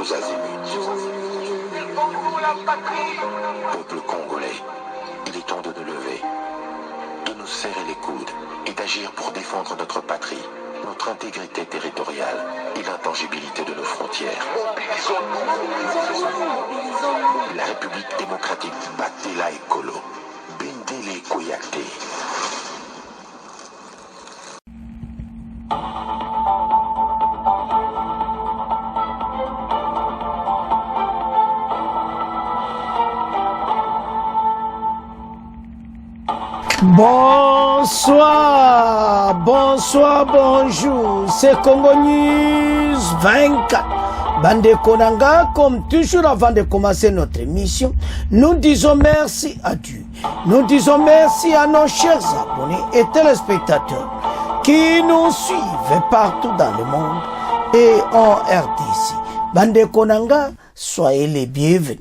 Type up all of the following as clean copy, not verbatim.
tous azimuts. Peuple congolais, il est temps de nous lever, de nous serrer les coudes et d'agir pour défendre notre patrie, notre intégrité territoriale et l'intangibilité de nos frontières. La République démocratique Batela Ekolo, Bendele Koyakte. Bonsoir, bonsoir, bonjour, c'est Congo News 24. Bande Konanga, comme toujours avant de commencer notre émission, nous disons merci à Dieu. Nous disons merci à nos chers abonnés et téléspectateurs qui nous suivent partout dans le monde et en RDC. Bande Konanga, soyez les bienvenus.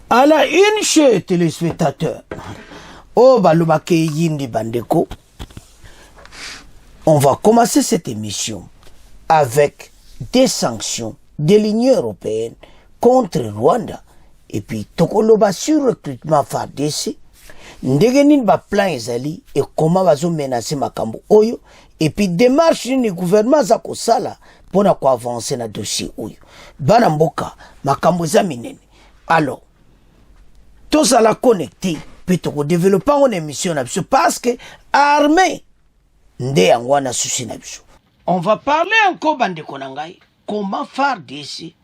À la une, chers téléspectateurs, on va commencer cette émission avec des sanctions de l'Union européenne contre Rwanda et puis tokoloba sur recrutement FARDC ndegenin ba plan ezali et comment bazo menacer makambo oyo et puis démarche ni gouvernement za kosala pona ko avancer na dossier oyo bana mboka makambo za minene. Alors tous à la connecter plutôt développer une émission parce que armée nde angwana souci na biso. On va parler encore bande konangai comment faire d'ici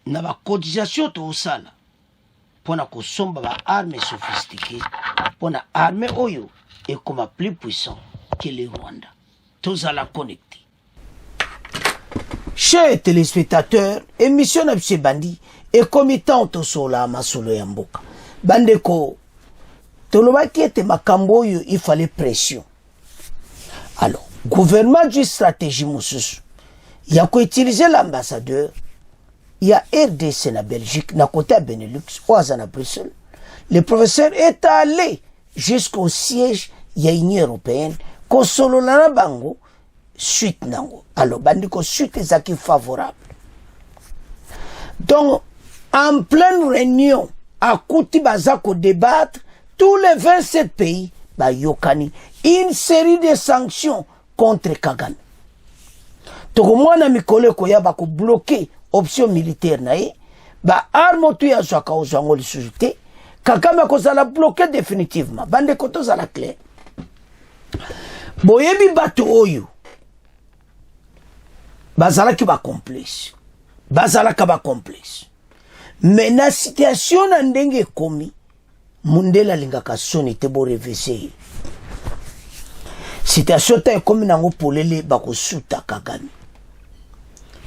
na ba cotisation to sala pona ko somba ba armée sophistiquée pona armée oyo et comme plus puissant que le Rwanda. Tous à la connecter. Chers téléspectateurs, émission na biso bandi et committant to sola masolo ya mboka. Bandeko, tolobaki ete makambo oyo il fallait pression. Alors, gouvernement du stratégie mosusu, il y a qu'à utiliser l'ambassadeur, il y a RDC na Belgique, na côté à Benelux, ou à Bruxelles. Le professeur est allé jusqu'au siège, il y a une européenne, qu'on solo la bango, suite nango. Alors, bandeko, suite est qui favorable. Donc, en pleine réunion, à Kouti Bazako débattre, tous les 27 pays, bah yokani, une série de sanctions contre Kagame. Donc, moi, na mikole koya bako bloquer option militaire nae, bah arme tu ya zwaka ozwango li sujité, Kagame ko zala bloquer définitivement. Bande koto zala clair. Boyebi bato oyo, bazala ki ba complice. Bazala ka ba complice. Mais na situation na ndenge komi mundela lingaka soni te bo revese situation ta komi nango polele bako suta Kagame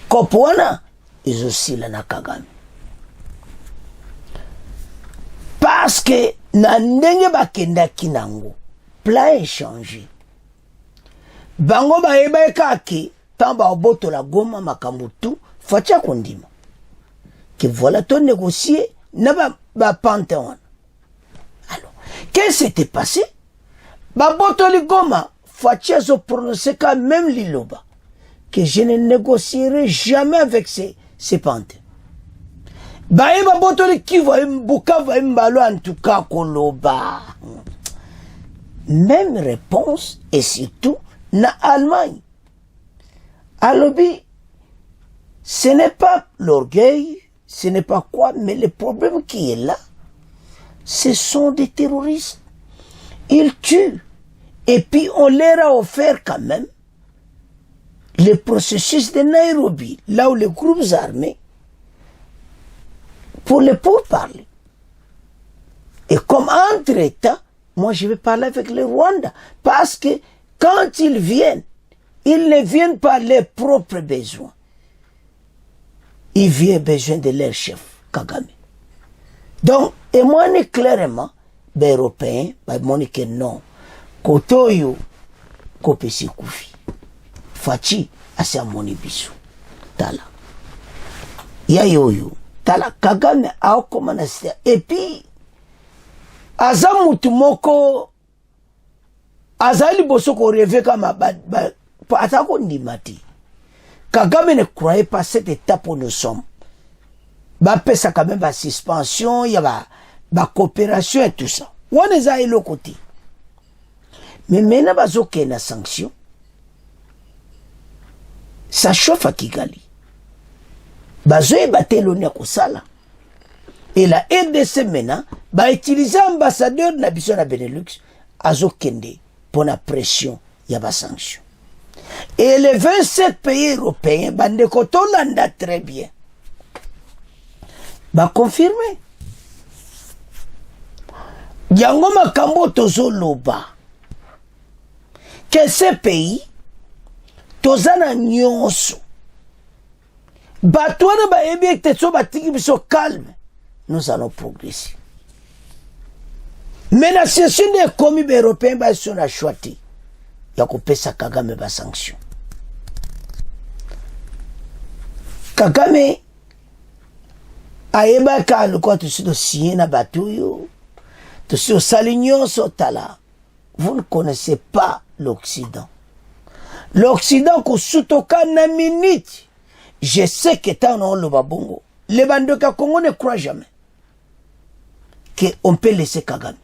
kopona ezosila na Kagame parce que na ndenge bakendaki nango plan échangé bango bayeba ekaki tamba oboto la Goma makambo tu fatia kondima que voilà ton négocier n'a pas panthéon. Alors, qu'est-ce qui s'était passé? Babotoli Goma, Fatiazo prononcé quand même l'Iloba, que je ne négocierai jamais avec ces panthéons. Bae Babotoli qui va m'bouka va m'balo en tout cas Koloba. Même réponse et surtout na Allemagne. Alors, ce n'est pas l'orgueil. Ce n'est pas quoi, mais le problème qui est là, ce sont des terroristes. Ils tuent. Et puis on leur a offert quand même le processus de Nairobi, là où les groupes armés, pour les pourparler. Et comme entre-États, moi je vais parler avec le Rwanda. Parce que quand ils ne viennent pas leurs propres besoins. Ils viennent besoin de leur chef, Kagame. Donc, et moi, clairement, les Européens, moi, que non. Kotoyo, kopesi koufi. Fachi, asa moni bisu. Tala. Ya yoyo. Tala, Kagame, ao komanasita. Et puis, aza mutu moko, aza li boso ko reve kama, atako ndimati. Kagame ne croyait pas cette étape où nous sommes. Ça quand même la suspension, il y a la coopération et tout ça. On est à l'autre côté. Mais maintenant, il y a une sanction. Ça chauffe à Kigali. Bazoé batté l'honneur au sala. Et la RDC maintenant va utiliser l'ambassadeur de la Benelux à Zokende pour la pression, il y a des sanctions. Et les 27 pays européens, bande Kotolanda très bien, va confirmer. Yango makambo tozo loba que ces pays tozana nyonso batwana ba ebekte so batiki biso calme, nous allons progresser. Mais la session des commis européens ba sont na choisi ya kopesa Kagame ba sanction. Kagame ayeba ka loko tusido signé na batuyo tusido salignon sotala. Vous ne connaissez pas l'Occident. L'Occident ko sutoka na minute. Je sais que tant on le babongo. Les bandoka Congo ne croient jamais qu'on peut laisser Kagame.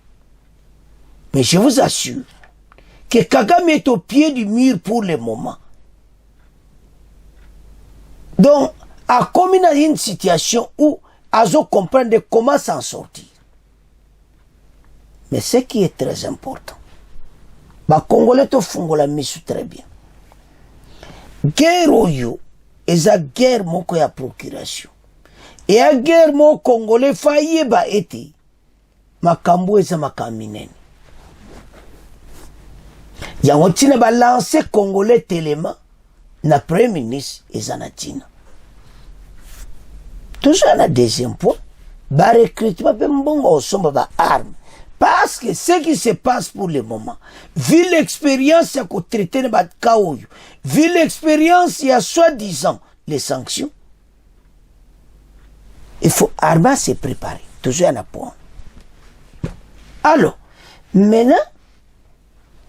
Mais je vous assure que Kagame est au pied du mur pour le moment. Donc, à comme une situation où Azo comprendre comment s'en sortir. Mais ce qui est très important, les Congolais te font la mise très bien. Guerre oyo, eza guerre moko ya procuration. Et a guerre mo Congolais failli ba ete makambo eza makaminene. Yango tina ba lancer Congolais tellement na premier ministre eza na tina. Toujours un deuxième point, ba recrutement pe mbongo osomba ba armes. Parce que ce qui se passe pour le moment, vu l'expérience qu'il y a traité de Batkaoyo, vu l'expérience il y a soi-disant les sanctions, il faut armer se préparer. Toujours un point. Alors, maintenant,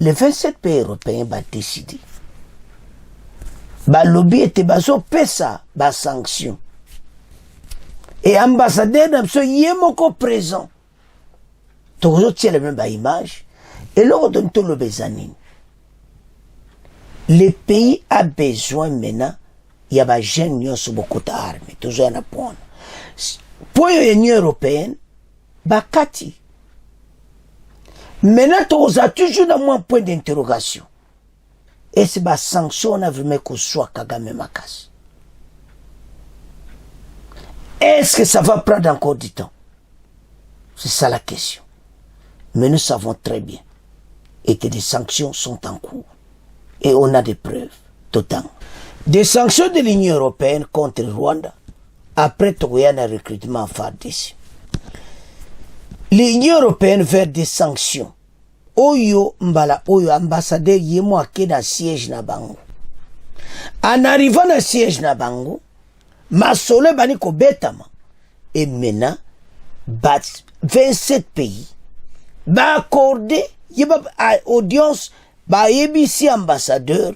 les 27 pays européens vont décider. Le lobby était baso pesa ba sanction. Et ambassadeur d'Amso yemoko présent. Toujours tiens la même image. Et là, on donne tout le besoin. Le pays a besoin maintenant, il y a des jeunes qui ont beaucoup d'armes. Toujours un point. Pour l'Union européenne, Bakati. Maintenant, tu as toujours un point d'interrogation. Est-ce que la sanction a vraiment qu'on soit Kagame Makas? Est-ce que ça va prendre encore du temps? C'est ça la question. Mais nous savons très bien et que des sanctions sont en cours. Et on a des preuves totales. Des sanctions de l'Union européenne contre Rwanda après un recrutement en FARDC. L'Union européenne veut des sanctions. Oyo mbala oyo ambassadeur yemo ake na siège na bango. En arrivant à siège na bango, masole bani ko betama. Et maintenant, 27 pays va accorder à audience ba ABC ambassadeur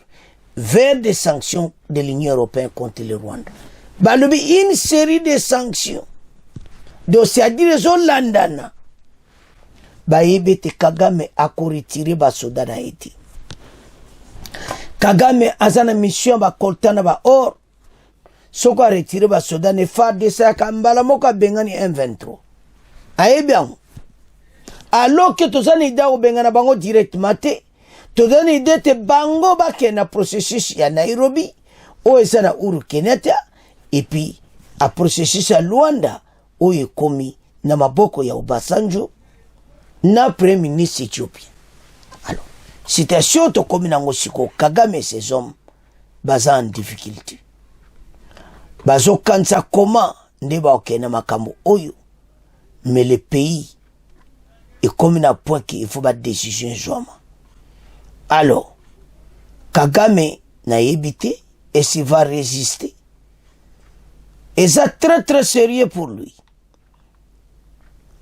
vers des sanctions de l'Union européenne contre le Rwanda. Ba une série de sanctions. Donc c'est-à-dire les Hollandais ba yebete Kagame a retiré ba soda na Haïti. Kagame azana mission ba koltana ba or soko a retiré ba soda ne fa de sa kambala moka bengani M23. Ayebian. Alors que tu as une idée au Bengana Bango directement, tu as une idée te Bango Bakena processus à Nairobi, ou à Uru Kenyatta, et puis à processus à Luanda, où il est commis Namaboko ya Obasanjo, na premier ministre éthiopien. Alors, situation to commis Nangosiko, Kagame et ses hommes, basant en difficulté. Bazo kansa comment neba okena makambo oyo, mais le pays et comme il y a un point qu'il faut battre décision joie. Alors, Kagame n'a évité et s'il va résister. Et c'est très très sérieux pour lui.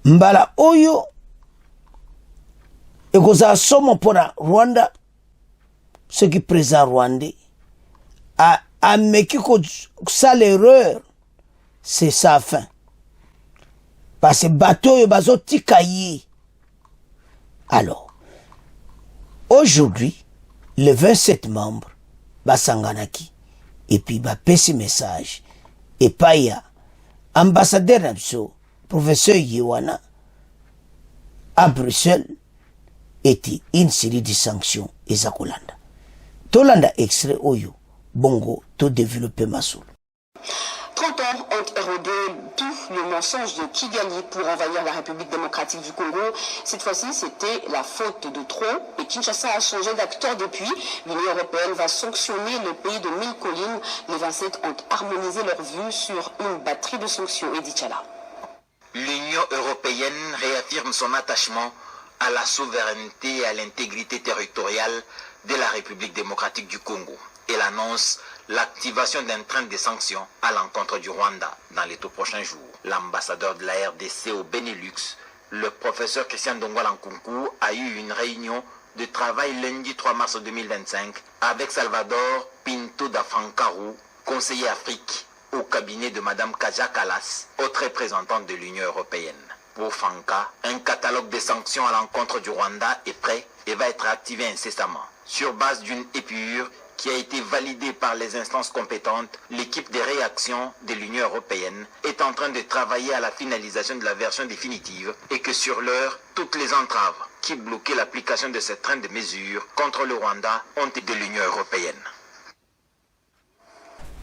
Mbala Oyo et que ça pour la Rwanda, ce qui présente Rwandais, a ameki ça l'erreur, c'est sa fin. Parce que bateau yo bazo tikayi. Alors, aujourd'hui, le 27 membres, basanganaki, et puis bapesi message, et paya, ambassadeur Napso, professeur Yewana, à Bruxelles, était une série de sanctions et Zakolanda. Tolanda extrait Oyo, Bongo, tout développé Massoul. 30 ans ont érodé tout le mensonge de Kigali pour envahir la République démocratique du Congo. Cette fois-ci, c'était la faute de trop et Kinshasa a changé d'acteur depuis. L'Union européenne va sanctionner le pays de 1000 collines. Les 27 ont harmonisé leurs vues sur une batterie de sanctions. Edith Chala. L'Union européenne réaffirme son attachement à la souveraineté et à l'intégrité territoriale de la République démocratique du Congo. Elle annonce l'activation d'un train de sanctions à l'encontre du Rwanda dans les tout prochains jours. L'ambassadeur de la RDC au Benelux, le professeur Christian Dongwala Nkunku, a eu une réunion de travail lundi 3 mars 2025 avec Salvador Pinto da Francaru, conseiller Afrique au cabinet de Mme Kaja Kallas, haute représentante de l'Union européenne. Pour Franca, un catalogue de sanctions à l'encontre du Rwanda est prêt et va être activé incessamment. Sur base d'une épure qui a été validée par les instances compétentes, l'équipe de réaction de l'Union européenne est en train de travailler à la finalisation de la version définitive et que sur l'heure, toutes les entraves qui bloquaient l'application de cette train de mesures contre le Rwanda ont été de l'Union européenne.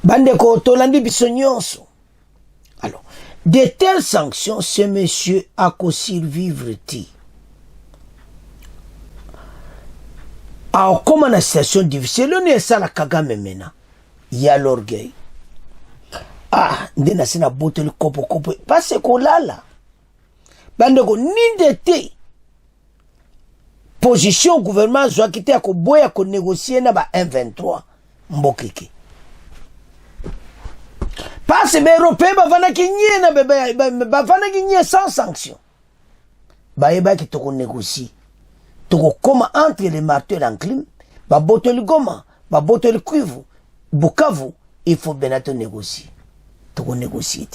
Bandeko tolandi biso nyonso. Alors, de telles sanctions, ce monsieur a qu'à survivre-t-il. Alors, comme une situation difficile, on est ça la Kagame maintenant. Il y a l'orgueil. Ah, ndena sina bote le kopo. Parce qu'on l'a là. Bandeko, ni d'été. Position gouvernement, soit quitté à boya qu'on négocier na ba 1,23. Mbokeke. Parce que les Européens vont sans sanction. Bah, qui te négocie. Comment entre les marteaux l'enclime, bah, botte le goma, bah, botte le cuivre, Bukavu, il faut bien négocier. Tu négocier.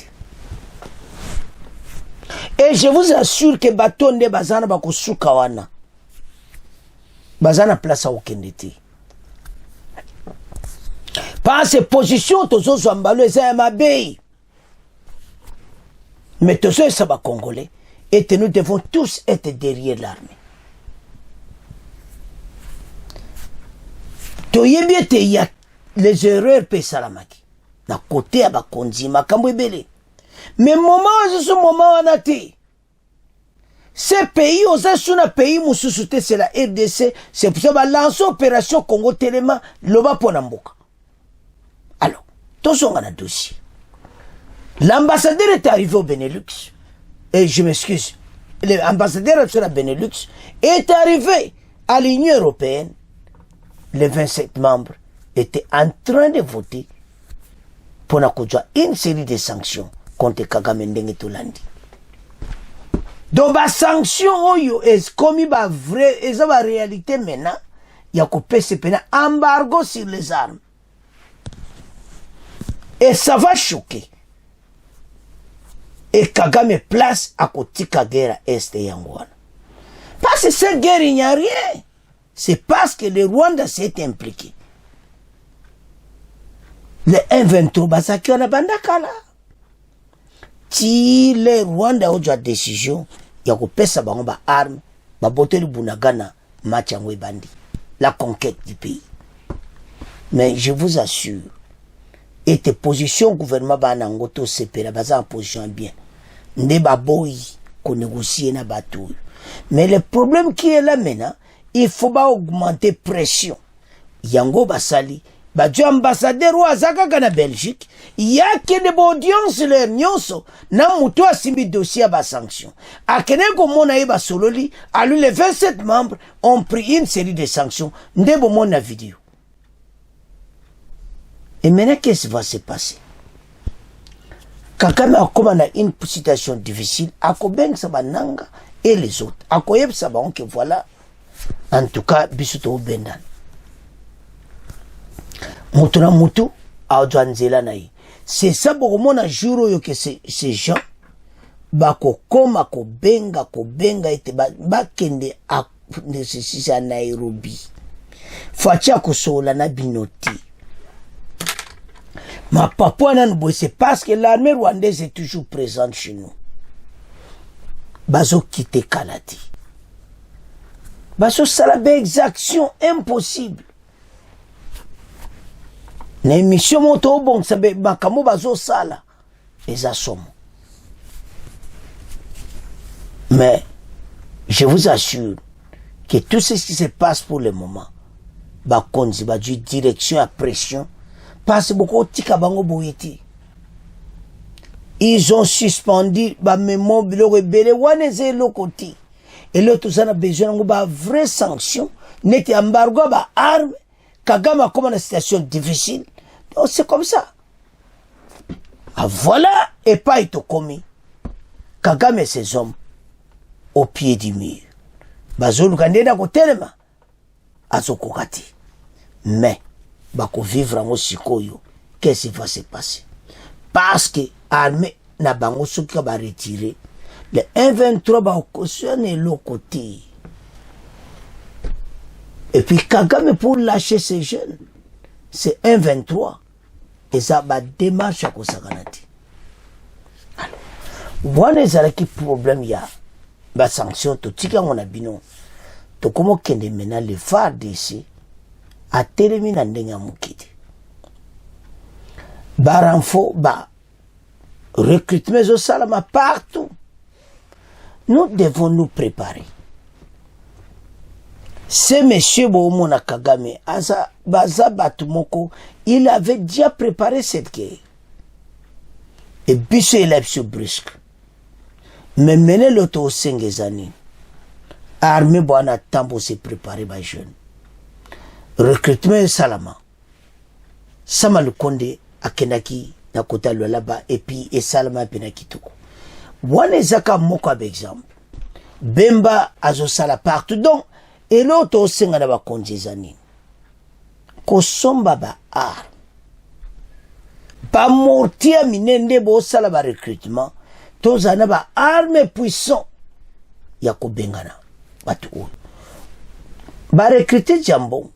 Et je vous assure que bateau ne bazana ba kusukawana. Bazana place à aucun été. Par ces positions, tous ceux qui sont emballés, mais tous ceux qui sont congolais, et nous devons tous être derrière l'armée. Il y a les erreurs pe salamaki. Na côté à Bakonzi, Makambwebele. Mais moment, c'est moment on a été. Ces pays, aux un pays, c'est la RDC, c'est pour ça que lancer l'opération Congo Téléma, l'Oba Ponamboka. Alors, tous sont dans le dossier. L'ambassadeur est arrivé au Benelux. Et je m'excuse. L'ambassadeur sur la Benelux est arrivé à l'Union européenne. Les 27 membres étaient en train de voter pour une série de sanctions contre Kagame Ndenge Tolandi. Donc, les sanctions, comme il y a une réalité maintenant, il y a un embargo sur les armes. Et ça va choquer. Et Kagame place à côté de la guerre Est et Yangouana. Parce que cette guerre, il n'y a rien. C'est parce que le Rwanda s'est impliqué. Le 1,23 Basaki, on a bandakala. Si le Rwanda a eu la décision, il y a une arme, il y a une bunagana, match bandi. La conquête du pays. Mais je vous assure, et tes positions gouvernement banangoto sepera baza en position bien ne baboy qu'on négocie na bateau. Mais le problème qui est là maintenant, il faut pas augmenter pression. Yango basali badjo ambassadeur wa zaka na Belgique, il y a que des audiences les nyonso na muto asimbi dossier ba sanction. Akene ko mona eba sololi, alu les 27 membres ont pris une série de sanctions. Ndebo mona vidéo. Et maintenant, qu'est-ce qui va se passer? Kakame a comme une situation difficile, a Koben Sabananga et les autres. A Koyeb Saban que voilà, en tout cas, Bisuto Bendan. Mutuna Mutu, azwa nzela na ye. C'est ça bokomona jour oyo que ces gens bakokoma kobenga ete bakende a nesisisa Nairobi fatia kosola na binoti ma papa nan boy. C'est parce que l'armée rwandaise est toujours présente chez nous. Bazo quitter Kalati, bazo sala be exaction impossible na émission moto bon sabe makamo bazo sala eza somo. Mais je vous assure que tout ce qui se passe pour le moment, bah konzi bah du direction à pression, passe beaucoup tika bango boyeti. Ils ont suspendu bah mémoire le rebelle waneze lokoti. Et là tout ça a besoin de bah vraie sanction, net embargo bah arme, Kagame comme une situation difficile. Donc c'est comme ça. Ah voilà et pas été commis. Kagame et ses hommes au pied du mur. Bazolu kandena kotelema azokokati. Mais bako vivre en sikoyo, qu'est-ce qui va se passer? Parce que armée na bango soki ba retirer le 123 ba cautionner le côté. Et puis Kagame pour lâcher ces jeunes, c'est 123 et ça ba démarche à kosakanati. Alors, voilà ezalaki problème ya ba sanction to tika ngona bino to komo kende mena le FARDC a terminé ndenga mukiti ba renfort ba recrutement au salama partout. Nous devons nous préparer. Ce monsieur Boumona Kagame asa baza batumoko, il avait déjà préparé cette guerre et biso élection brusque. Mais mener l'auto au Sengezani, armée boana tambo se préparer par jeunes. Recrutement salama. Sama le konde a Kenaki na kota le là-bas et puis et salama penaki toko. Wane zaka moko ab exemple. Bemba azo sala partout donc et l'autre au Sengana ba konjezani. Kosomba ba ar. Ba mortia minende bo sala ba recrutement. Tozana ba arme puissant ya kobengana batu oyo ba recruter Jambo.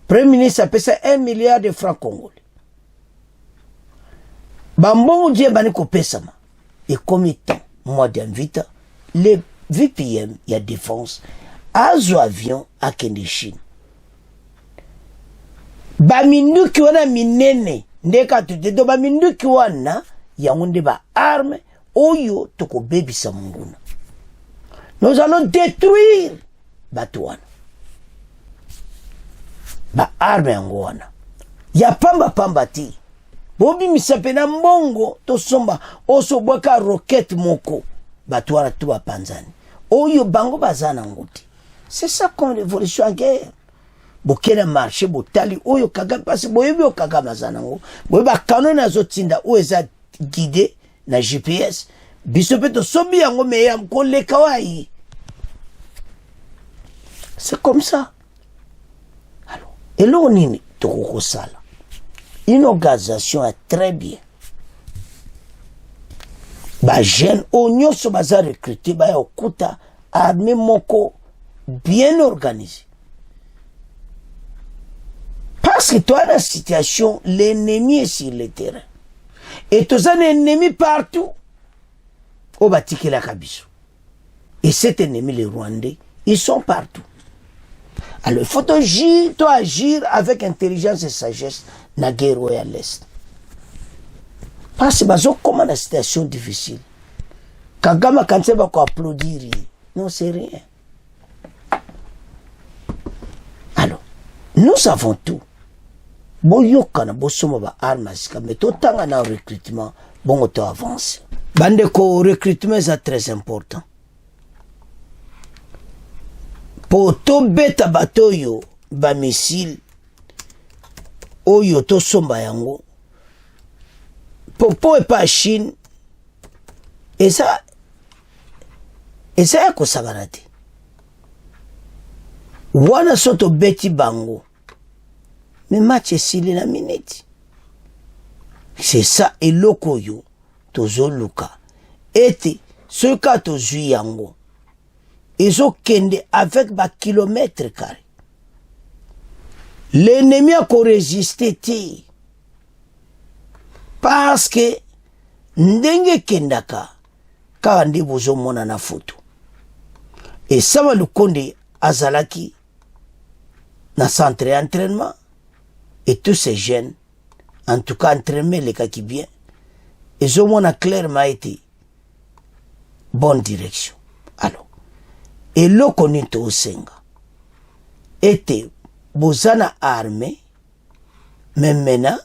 Premier ministre a payé 1 milliard de francs congolais. Bambongo die bani ko pesama et comme temps mois d'invita les VPM ya défense azo avion a kende Chine. Ba minduki wana minene ndeka tutedo ba minduki wana ya ngonde ba arme oyo toko baby samunguna. Nous allons détruire Batouana. Ba arme yangoana. Ya pamba ti. Bobi misapena mbongo to somba oso bwaka roquette moko. Batouana tuba panzani. Oyo bango bazana ngoti. C'est ça comme l'évolution en guerre. Bokena marché botali oyo Kagame parce boyebi o Kagame bazana ngo. Boyeba kanone azotinda o eza guidé na GPS. Bisopeto sobi yango meya mkole kawaii. C'est comme ça. Alors, et là on est toko sala. Une organisation est très bien. Ba jeune onyo so baza recruté ba okuta armée moko bien organisée. Parce que toi la situation l'ennemi est sur le terrain. Et tous un ennemi partout. Au Batiki la Kabiso. Et cet ennemi, les Rwandais, ils sont partout. Alors, il faut agir avec intelligence et sagesse dans la guerre à l'Est. Parce que c'est comme une situation difficile. Kagame, quand c'est pas applaudir, non, c'est rien. Alors, nous avons tout. Boyokana, bosoma ba armes, mais tout le temps, on a un recrutement, bon, on avance. Bandeko, recrutement est très important. Pour tout beta bateau yo, ba missile, oyo to somba yango. Pour pas Chine, et ça yako sagarate. Wana soto beti bango. Mais match est sili na minute. c'est ça eloko oyo tozoluka ete soka tozwi yango ezokende avec bakilometre carré. L'ennemi akorésiste te parce que ndenge kendaka kaka nde bozomona na foto. Et Sama Lukonde azalaki na centre d'entraînement et tous ces jeunes, en tout cas entraînement les cas qui bien, ils ont clairement été bonne direction. Alors, et le konito osenga était bozana armée, mais maintenant,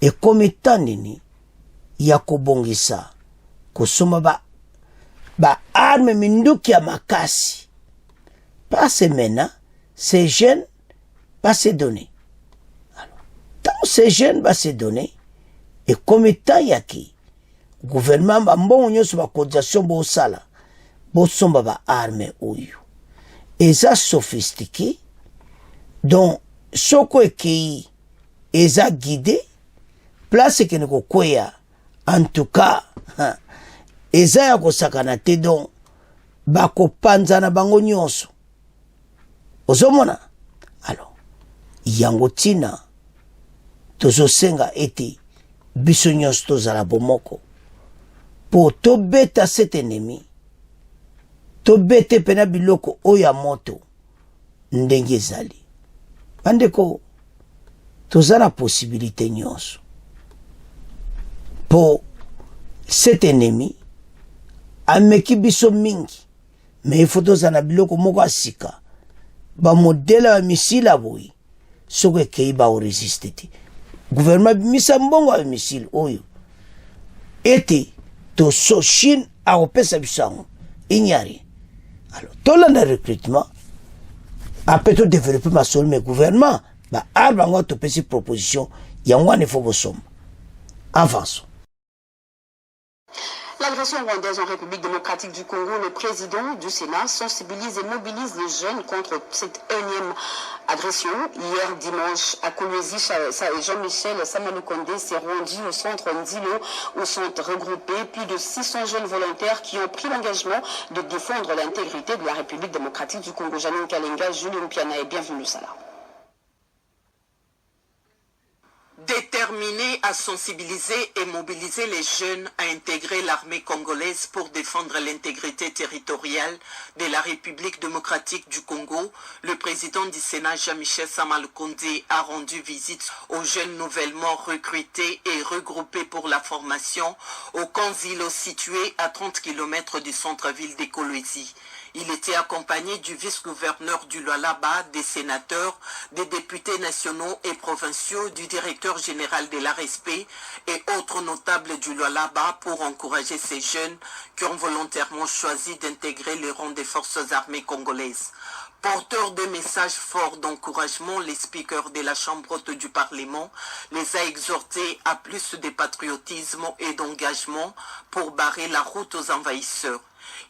et comme étant nini, yakobongisa, kosoma ba arme minduki ya makasi. Parce maintenant, ces jeunes va se donner. Alors, tant ces jeunes va se donner, et comme étant yaki, gouvernement va mbongo sur la cotisation bosala, bosomba ba arme oyo. Et ça sophistiqué, donc, soko ekei, eza guidé, place que neko kwea, en tout cas, eza ya kosakana te donc, bako panza na bango nyonso. Ozomona? Alors, yango tina, tozosenga ete, biso nyonso tozala bomoko, po tobeta cet ennemi, tobete pena biloko oya moto, ndenge ezali. Bandeko, tozala possibilité nyonso. Po cet ennemi, ameki biso mingi, mais il faut tozala biloko moko asika. Ba modèle wa missile aboyi, soko ekei ba o résister te. Gouvernement bimisa mbongo wa missile oyo. Ete, to so Chine a opesa bisango. Ignari. Alors, tolanda recrutement, après tout développer ma sol mais gouvernement, ba arba ngo to pesi proposition, yango ne faut bosom. Avançons. L'agression rwandaise en République démocratique du Congo, le président du Sénat sensibilise et mobilise les jeunes contre cette énième agression. Hier dimanche, à Kolwezi, Jean-Michel Samalukonde s'est rendu au centre Ndilo où sont regroupés plus de 600 jeunes volontaires qui ont pris l'engagement de défendre l'intégrité de la République démocratique du Congo. Janine Kalenga, Julien Piana et bienvenue Salah. Déterminé à sensibiliser et mobiliser les jeunes à intégrer l'armée congolaise pour défendre l'intégrité territoriale de la République démocratique du Congo, le président du Sénat Jean-Michel Samalukonde a rendu visite aux jeunes nouvellement recrutés et regroupés pour la formation au camp Zilo situé à 30 km du centre-ville de Kolwezi. Il était accompagné du vice-gouverneur du Lualaba, des sénateurs, des députés nationaux et provinciaux, du directeur général de l'ARSP et autres notables du Lualaba pour encourager ces jeunes qui ont volontairement choisi d'intégrer les rangs des forces armées congolaises. Porteur de messages forts d'encouragement, les speakers de la Chambre haute du Parlement les a exhortés à plus de patriotisme et d'engagement pour barrer la route aux envahisseurs.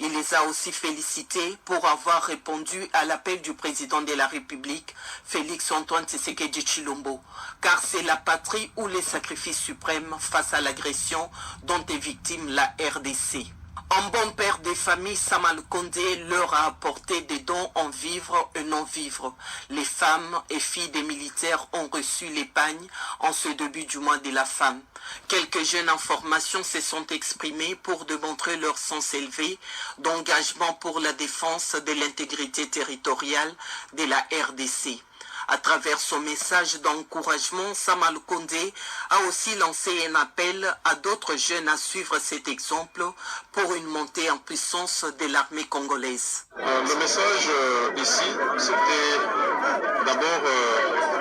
Il les a aussi félicités pour avoir répondu à l'appel du président de la République, Félix Antoine Tshisekedi Tshilombo, car c'est la patrie ou les sacrifices suprêmes face à l'agression dont est victime la RDC. Un bon père des familles, Samalukonde leur a apporté des dons en vivre et non-vivre. Les femmes et filles des militaires ont reçu l'épargne en ce début du mois de la femme. Quelques jeunes en formation se sont exprimés pour démontrer leur sens élevé d'engagement pour la défense de l'intégrité territoriale de la RDC. À travers son message d'encouragement, Samalukonde a aussi lancé un appel à d'autres jeunes à suivre cet exemple pour une montée en puissance de l'armée congolaise. Le message ici, c'était d'abord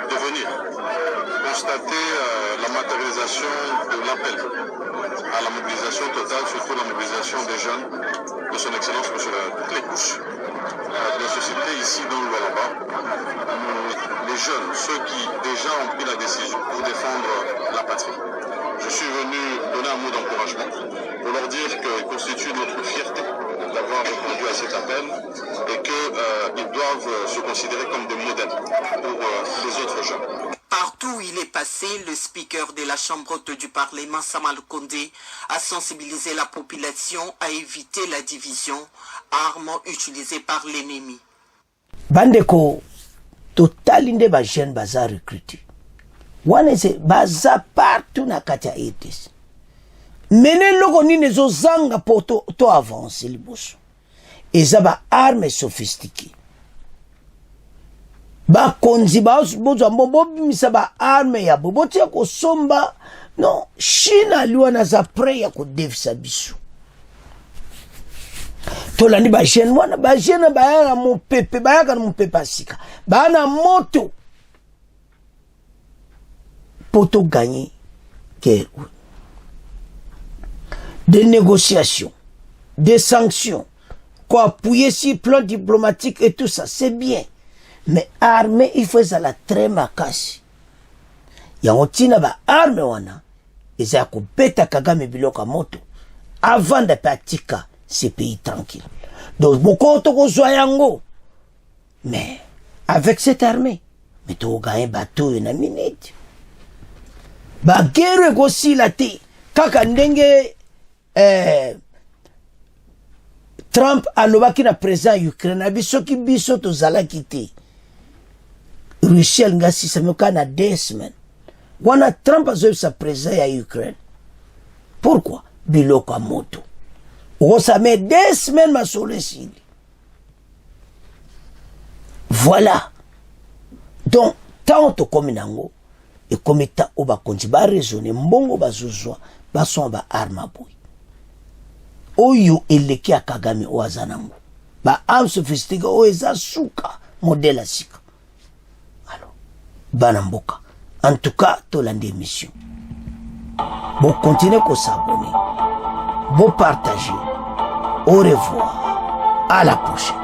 de venir constater la matérialisation de l'appel à la mobilisation totale, surtout la mobilisation des jeunes de son Excellence M. toutes les couches de la société ici dans le Lualaba. Les jeunes, ceux qui déjà ont pris la décision pour défendre la patrie. Je suis venu donner un mot d'encouragement pour leur dire qu'il constitue notre fierté d'avoir répondu à cet appel et qu'ils doivent se considérer comme des modèles pour les autres jeunes. Partout où il est passé, le speaker de la Chambre haute du Parlement, Samal Kondé, a sensibilisé la population à éviter la division, arme utilisée par l'ennemi. Bandeko, total inde ba jeune baza recruté. Wane se baza partout na kati ya ETS. Mene loko nini zo zanga po to avancer liboso. Eza ba arme sophistiquée. Ba konzi ba bozo mbombo bimisa ba arme ya boboti ya kosomba no China liwa na za pre ya kodefisa biso. Tolandi ba jeune wana ba jeune ba ya mopepe ba ya mopepe asika ba na moto poto gagner guerre. Des négociations, des sanctions, quoi appuyer sur le plan diplomatique et tout ça, c'est bien. Mais armée, il faut ça la très makasi. Yangotina ba armée wana, eza ko beta Kagame biloka moto avant de pratika ces pays tranquilles. Donc beaucoup to yango. Mais avec cette armée, mais to gagner bateau une minute. Ba guerre aussi la té kaka ndenge Trump alobaki na président Ukraine abisoki biso to zalaki te. Russie ngasi samoka na 2 semaines. Wana Trump azoe sa président ya Ukraine. Pourquoi? Biloko moto. On ça met 2 semaines ma sollicite. Voilà. Donc tant to comme nango et comme ta oba konji ba raisonner mbongo bazuzwa baso ba arma boy. Oyo eleki ya Kagame oazanango. Ba arme sophistiquée o eza suka modèle asika. Alors, banamboka. En tout cas, tolande émission. Bon, continuez à s'abonner. Bon, partager. Au revoir. À la prochaine.